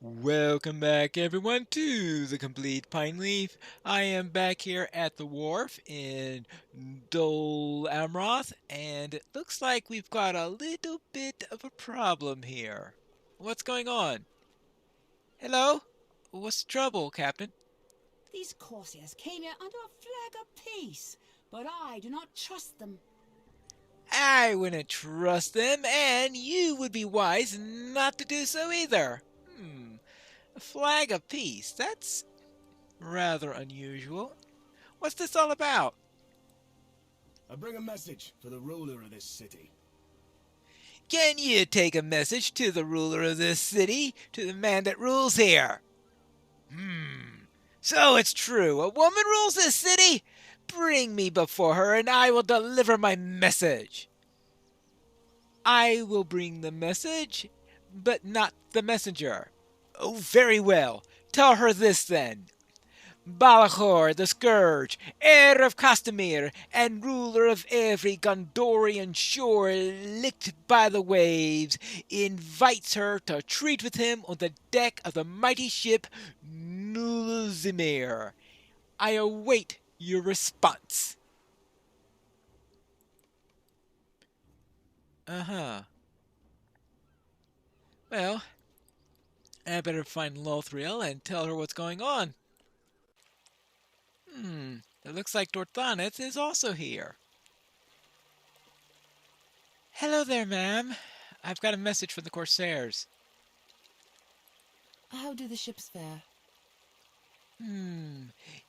Welcome back, everyone, to the Complete Pineleaf. I am back here at the wharf in Dol Amroth, and it looks like we've got a little bit of a problem here. What's going on? Hello? What's the trouble, Captain? These Corsairs came here under a flag of peace, but I do not trust them. I wouldn't trust them, and you would be wise not to do so either. A flag of peace. That's rather unusual. What's this all about? I bring a message for the ruler of this city. Can you take a message to the ruler of this city, to the man that rules here? So it's true. A woman rules this city? Bring me before her, and I will deliver my message. I will bring the message, but not the messenger. Oh, very well. Tell her this then. Balakhôr, the Scourge, heir of Castamir, and ruler of every Gondorian shore licked by the waves, invites her to treat with him on the deck of the mighty ship Nulzimir. I await your response. Uh-huh. Well, I better find Lothriel and tell her what's going on. It looks like Dorthaneth is also here. Hello there, ma'am. I've got a message from the Corsairs. How do the ships fare?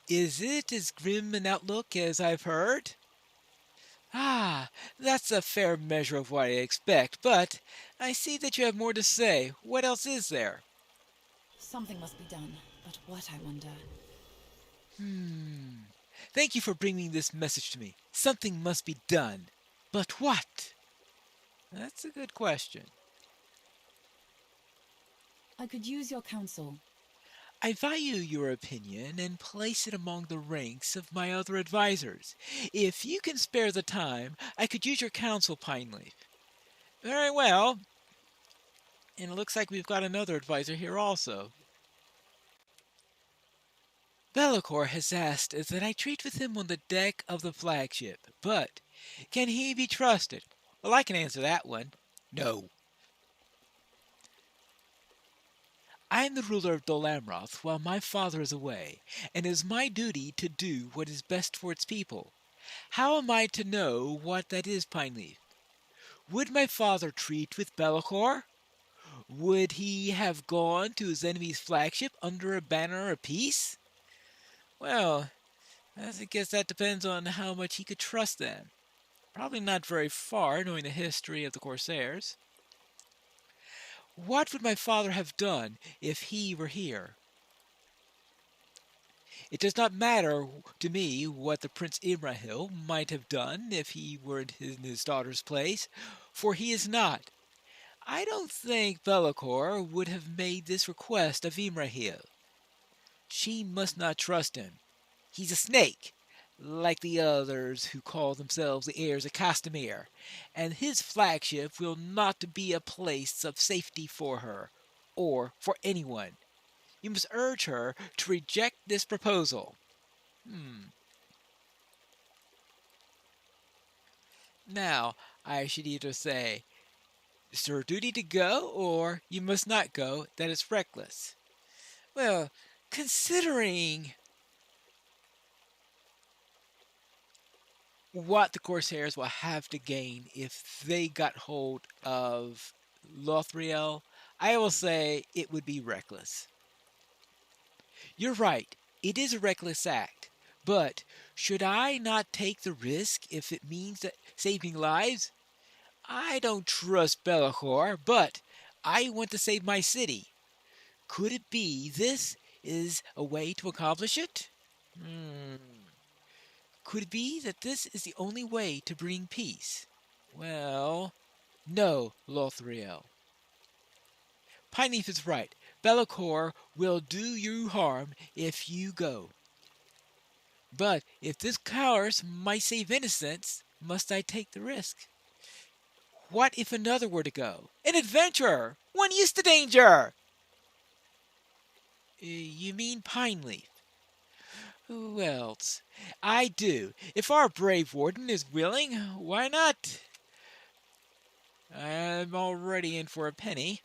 Is it as grim an outlook as I've heard? Ah, that's a fair measure of what I expect, but I see that you have more to say. What else is there? Something must be done, but what, I wonder? Thank you for bringing this message to me. Something must be done. But what? That's a good question. I could use your counsel. I value your opinion and place it among the ranks of my other advisors. If you can spare the time, I could use your counsel, Pineleaf. Very well. And it looks like we've got another advisor here also. Balakhôr has asked that I treat with him on the deck of the flagship, but can he be trusted? Well, I can answer that one. No. I am the ruler of Dol Amroth while my father is away, and it is my duty to do what is best for its people. How am I to know what that is, Pineleaf? Would my father treat with Balakhôr? Would he have gone to his enemy's flagship under a banner of peace? Well, I guess that depends on how much he could trust them. Probably not very far, knowing the history of the Corsairs. What would my father have done if he were here? It does not matter to me what the Prince Imrahil might have done if he were in his daughter's place, for he is not. I don't think Balakhôr would have made this request of Imrahil. She must not trust him. He's a snake, like the others who call themselves the heirs of Castamir, and his flagship will not be a place of safety for her, or for anyone. You must urge her to reject this proposal. Now, I should either say, it's her duty to go, or you must not go, that is reckless. Well, considering what the Corsairs will have to gain if they got hold of Lothriel, I will say it would be reckless. You're right, it is a reckless act, but should I not take the risk if it means that saving lives? I don't trust Balakhôr, but I want to save my city. Could it be this is a way to accomplish it? Could it be that this is the only way to bring peace? Well, no, Lothriel. Pineleaf is right. Balakhôr will do you harm if you go. But if this course might save innocents, must I take the risk? What if another were to go? An adventurer! One used to danger! You mean Pineleaf? Who else? I do. If our brave warden is willing, why not? I'm already in for a penny.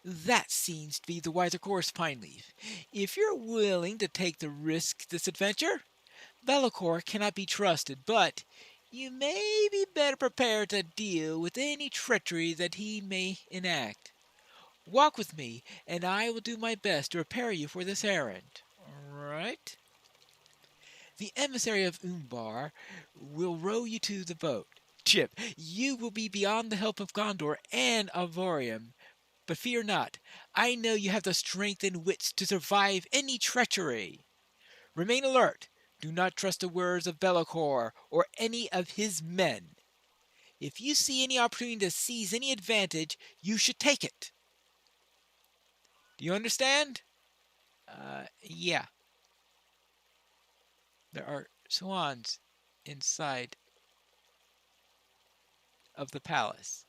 That seems to be the wiser course, Pineleaf. If you're willing to take the risk this adventure, Balakhôr cannot be trusted, but you may be better prepared to deal with any treachery that he may enact. Walk with me, and I will do my best to prepare you for this errand. All right? The emissary of Umbar will row you to the boat. Chip, you will be beyond the help of Gondor and Avorium, but fear not. I know you have the strength and wits to survive any treachery. Remain alert. Do not trust the words of Balakhôr or any of his men. If you see any opportunity to seize any advantage, you should take it. Do you understand? Yeah. There are swans inside of the palace.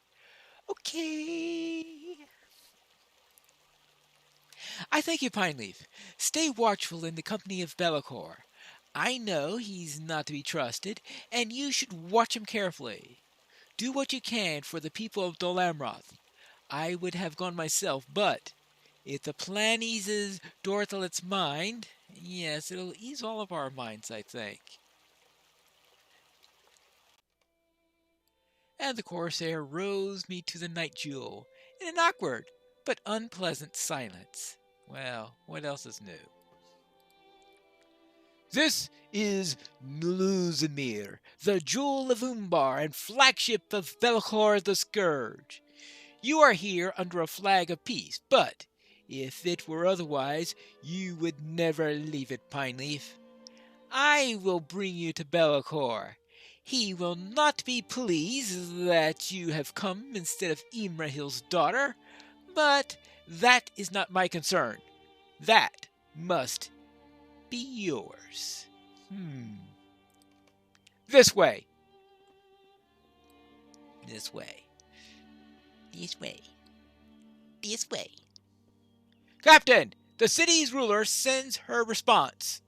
Okay. I thank you, Pineleaf. Stay watchful in the company of Balakhôr. I know he's not to be trusted, and you should watch him carefully. Do what you can for the people of Dol Amroth. I would have gone myself, but if the plan eases Dorthelot's mind, yes, it'll ease all of our minds, I think. And the Corsair rows me to the night jewel in an awkward but unpleasant silence. Well, what else is new? This is Nluzimir, the jewel of Umbar and flagship of Balakhôr the Scourge. You are here under a flag of peace, but if it were otherwise, you would never leave it, Pineleaf. I will bring you to Balakhôr. He will not be pleased that you have come instead of Imrahil's daughter, but that is not my concern. That must be yours. This way. This way. This way. This way. Captain, the city's ruler sends her response.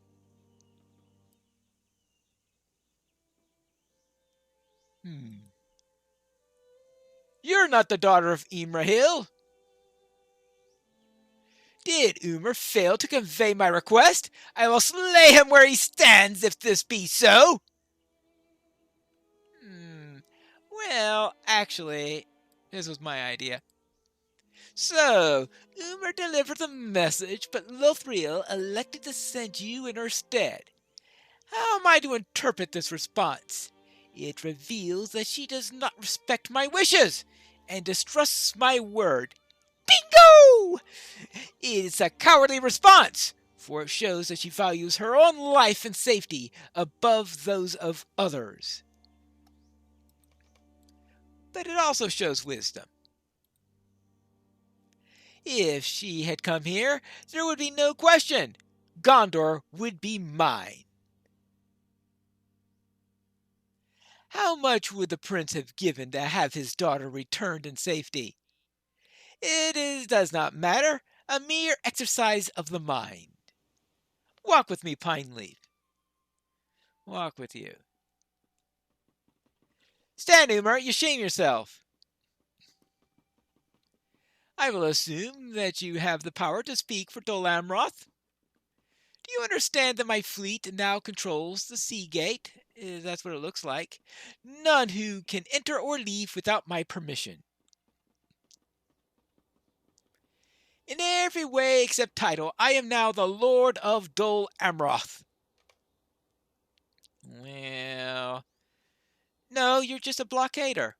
You're not the daughter of Imrahil. Did Umar fail to convey my request? I will slay him where he stands if this be so. Well, actually, this was my idea. So, Umar delivered the message, but Lothriel elected to send you in her stead. How am I to interpret this response? It reveals that she does not respect my wishes and distrusts my word. Bingo! It's a cowardly response, for it shows that she values her own life and safety above those of others. But it also shows wisdom. If she had come here, there would be no question. Gondor would be mine. How much would the prince have given to have his daughter returned in safety? Does not matter, a mere exercise of the mind. Walk with me, Pineleaf. Walk with you. Stand, Umar, you shame yourself. I will assume that you have the power to speak for Dol Amroth. Do you understand that my fleet now controls the sea gate? That's what it looks like. None who can enter or leave without my permission. In every way except title, I am now the Lord of Dol Amroth. Well, no, you're just a blockader.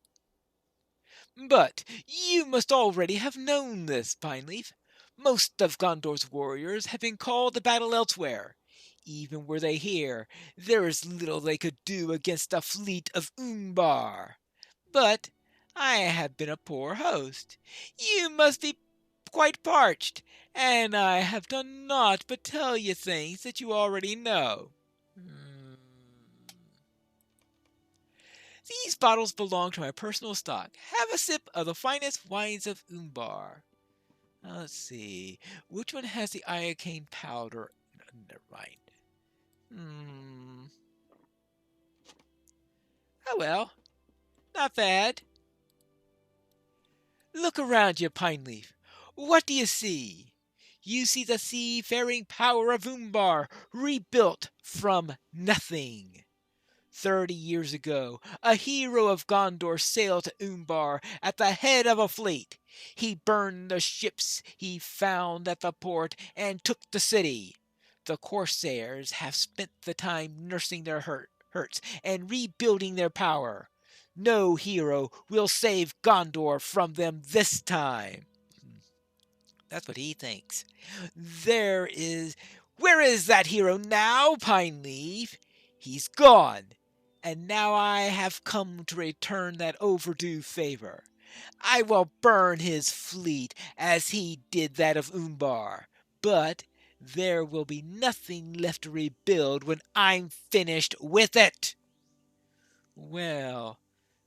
But you must already have known this, Pineleaf. Most of Gondor's warriors have been called to battle elsewhere. Even were they here, there is little they could do against the fleet of Umbar. But I have been a poor host. You must be quite parched, and I have done naught but tell you things that you already know. These bottles belong to my personal stock. Have a sip of the finest wines of Umbar. Let's see. Which one has the iocane powder? Never mind. Hmm. Oh well. Not bad. Look around you, Pineleaf. What do you see? You see the seafaring power of Umbar rebuilt from nothing. 30 years ago, a hero of Gondor sailed to Umbar at the head of a fleet. He burned the ships he found at the port and took the city. The Corsairs have spent the time nursing their hurts and rebuilding their power. No hero will save Gondor from them this time. That's what he thinks. There is. Where is that hero now, Pineleaf? He's gone. And now I have come to return that overdue favor. I will burn his fleet as he did that of Umbar. But there will be nothing left to rebuild when I'm finished with it. Well,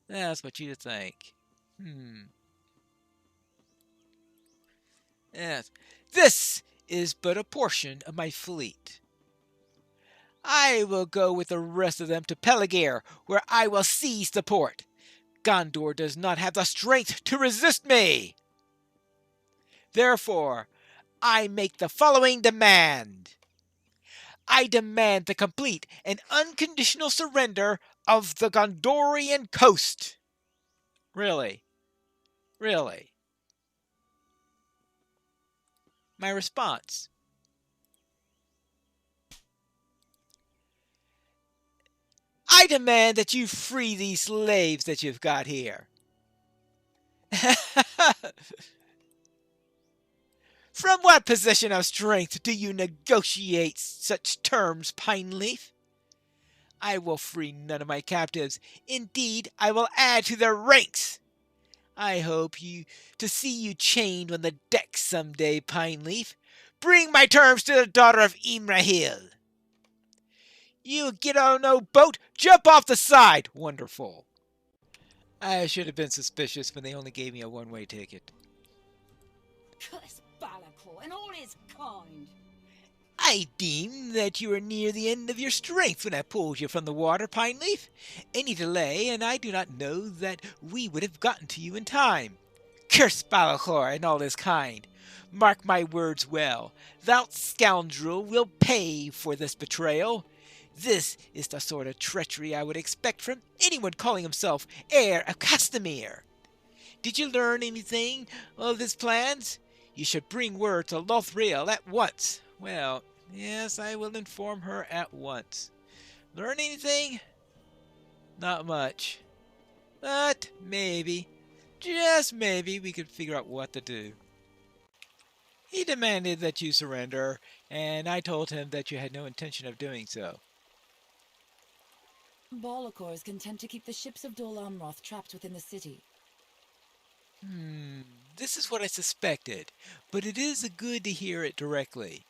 that's what you think. Yes. This is but a portion of my fleet. I will go with the rest of them to Peligir, where I will seize the port. Gondor does not have the strength to resist me. Therefore, I make the following demand. I demand the complete and unconditional surrender of the Gondorian coast. Really? Really? My response. I demand that you free these slaves that you've got here. From what position of strength do you negotiate such terms, Pineleaf? I will free none of my captives. Indeed, I will add to their ranks. I hope to see you chained on the deck some day, Pineleaf. Bring my terms to the daughter of Imrahil. You get on no boat, jump off the side. Wonderful. I should have been suspicious when they only gave me a one-way ticket. Curse Balakhôr and all his kind. I deemed that you were near the end of your strength when I pulled you from the water, Pineleaf. Any delay, and I do not know that we would have gotten to you in time. Curse Balakhôr and all his kind. Mark my words well. Thou scoundrel will pay for this betrayal. This is the sort of treachery I would expect from anyone calling himself heir of Castamere. Did you learn anything of his plans? You should bring word to Lothriel at once. Well, yes, I will inform her at once. Learn anything? Not much. But maybe, just maybe, we could figure out what to do. He demanded that you surrender, and I told him that you had no intention of doing so. Balakhôr is content to keep the ships of Dol Amroth trapped within the city. This is what I suspected, but it is good to hear it directly.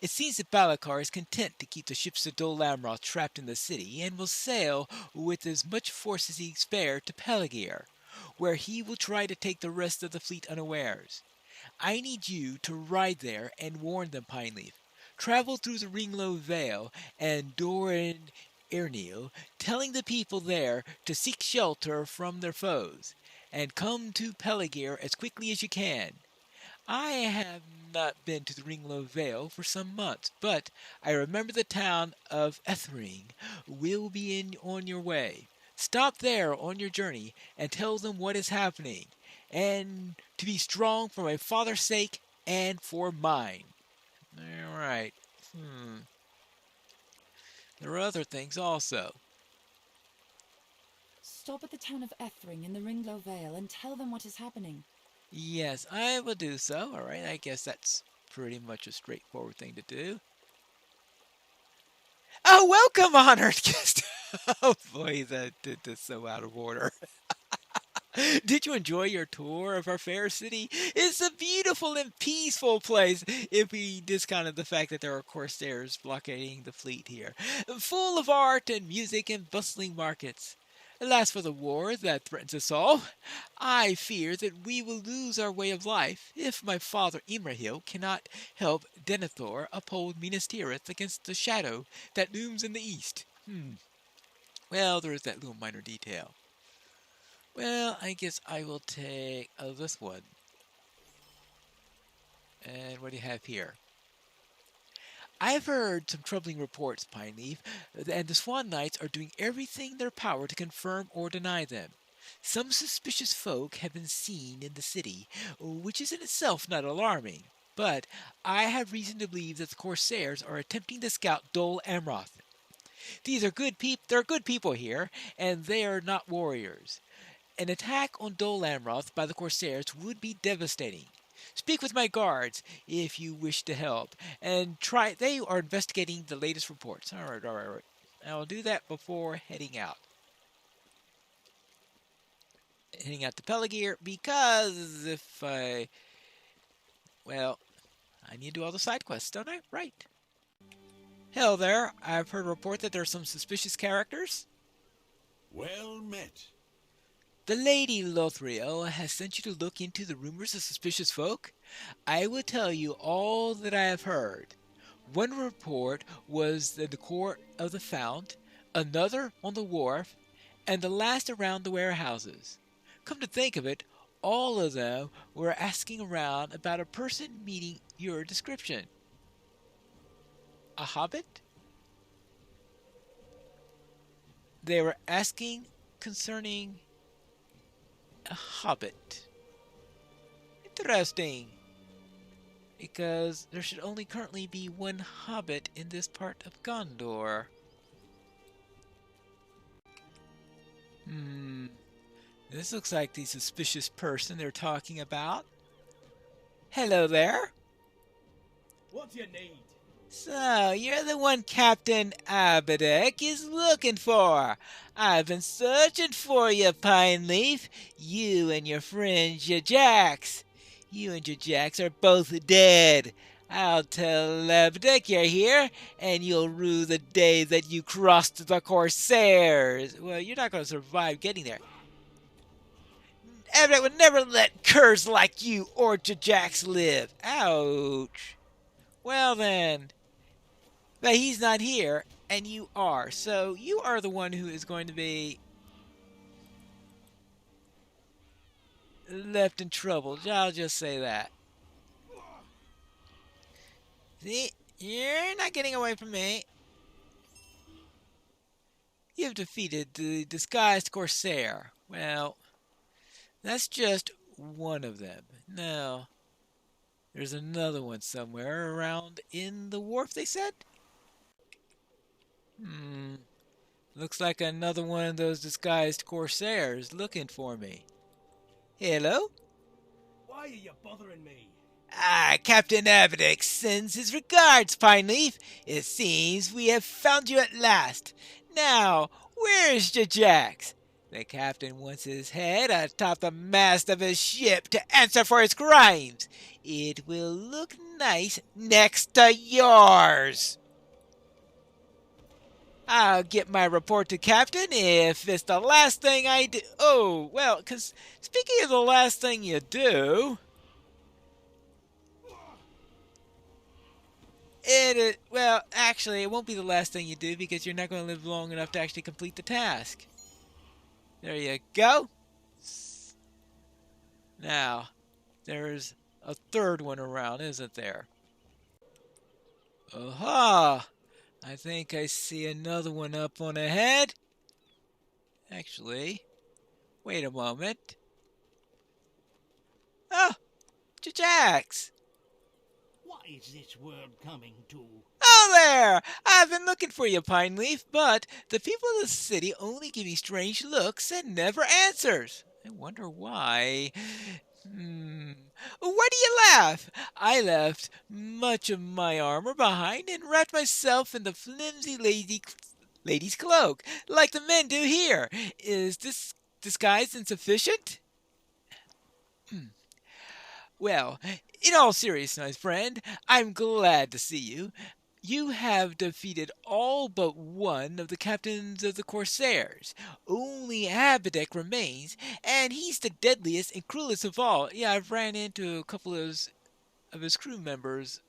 It seems that Balakhôr is content to keep the ships of Dol Amroth trapped in the city and will sail with as much force as he can spare to Peligir, where he will try to take the rest of the fleet unawares. I need you to ride there and warn them, Pineleaf. Travel through the Ringlow Vale and Doran Erniel, telling the people there to seek shelter from their foes, and come to Peligir as quickly as you can. I have not been to the Ringlow Vale for some months, but I remember the town of Ethring will be on your way. Stop there on your journey and tell them what is happening, and to be strong for my father's sake and for mine. All right. There are other things also. Stop at the town of Ethring in the Ringlow Vale and tell them what is happening. Yes, I will do so. All right, I guess that's pretty much a straightforward thing to do. Oh, welcome, honored guest. Oh boy, that did this so out of order. Did you enjoy your tour of our fair city? It's a beautiful and peaceful place if we discounted the fact that there are Corsairs blockading the fleet here. Full of art and music and bustling markets. Alas for the war that threatens us all. I fear that we will lose our way of life if my father Imrahil cannot help Denethor uphold Minas Tirith against the shadow that looms in the east. Well, there is that little minor detail. Well, I guess I will take this one. And what do you have here? I've heard some troubling reports, Pineleaf, and the Swan Knights are doing everything in their power to confirm or deny them. Some suspicious folk have been seen in the city, which is in itself not alarming, but I have reason to believe that the Corsairs are attempting to scout Dol Amroth. These are they're good people here, and they are not warriors. An attack on Dol Amroth by the Corsairs would be devastating. Speak with my guards if you wish to help, and they are investigating the latest reports. All right. I'll do that before heading out. Heading out to Peligir, because I need to do all the side quests, don't I? Right. Hell there, I've heard a report that there are some suspicious characters. Well met. The Lady Lothriel has sent you to look into the rumors of suspicious folk. I will tell you all that I have heard. One report was at the court of the Fount, another on the wharf, and the last around the warehouses. Come to think of it, all of them were asking around about a person meeting your description. A hobbit? They were asking concerning a hobbit. Interesting. Because there should only currently be one hobbit in this part of Gondor. This looks like the suspicious person they're talking about. Hello there. What do you need? So, you're the one Captain Abedek is looking for. I've been searching for you, Pineleaf. You and your friend Jajax. You and Jajax are both dead. I'll tell Abedek you're here, and you'll rue the day that you crossed the Corsairs. Well, you're not going to survive getting there. Abedek would never let curs like you or Jajax live. Ouch. Well then. But he's not here, and you are. So you are the one who is going to be left in trouble. I'll just say that. See? You're not getting away from me. You've defeated the disguised Corsair. Well, that's just one of them. Now, there's another one somewhere around in the wharf, they said? Looks like another one of those disguised Corsairs looking for me. Hello? Why are you bothering me? Captain Abedek sends his regards, Pineleaf. It seems we have found you at last. Now, where's Jajax? The captain wants his head atop the mast of his ship to answer for his crimes. It will look nice next to yours. I'll get my report to Captain if it's the last thing I do. Oh, well, because speaking of the last thing you do, actually, it won't be the last thing you do because you're not going to live long enough to actually complete the task. There you go. Now, there's a third one around, isn't there? Aha! I think I see another one up on ahead. Actually, wait a moment. Oh, Jajax! What is this world coming to? Oh there! I've been looking for you, Pineleaf, but the people of the city only give me strange looks and never answers. I wonder why. Why do you laugh? I left much of my armor behind and wrapped myself in the flimsy lady's cloak, like the men do here. Is this disguise insufficient? Well, in all seriousness, my friend, I'm glad to see you. You have defeated all but one of the captains of the Corsairs. Only Abadek remains, and he's the deadliest and cruelest of all. Yeah, I've ran into a couple of his crew members.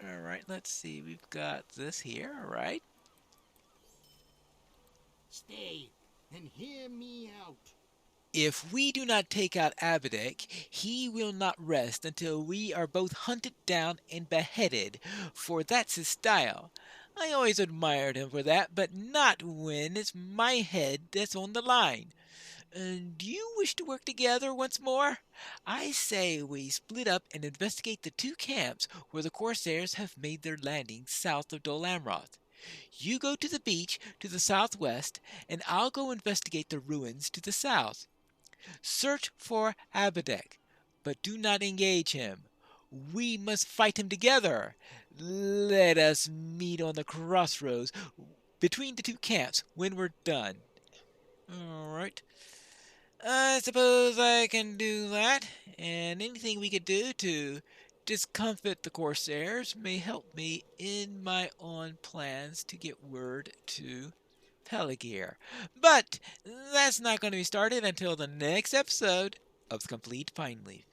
Alright, let's see. We've got this here, alright. Stay and hear me out. If we do not take out Abadek, he will not rest until we are both hunted down and beheaded, for that's his style. I always admired him for that, but not when it's my head that's on the line. Do you wish to work together once more? I say we split up and investigate the two camps where the Corsairs have made their landing south of Dol Amroth. You go to the beach to the southwest, and I'll go investigate the ruins to the south. Search for Abadek, but do not engage him. We must fight him together. Let us meet on the crossroads between the two camps when we're done. Alright. I suppose I can do that, and anything we could do to discomfit the Corsairs may help me in my own plans to get word to Pelagear. But that's not going to be started until the next episode of The Complete Pineleaf.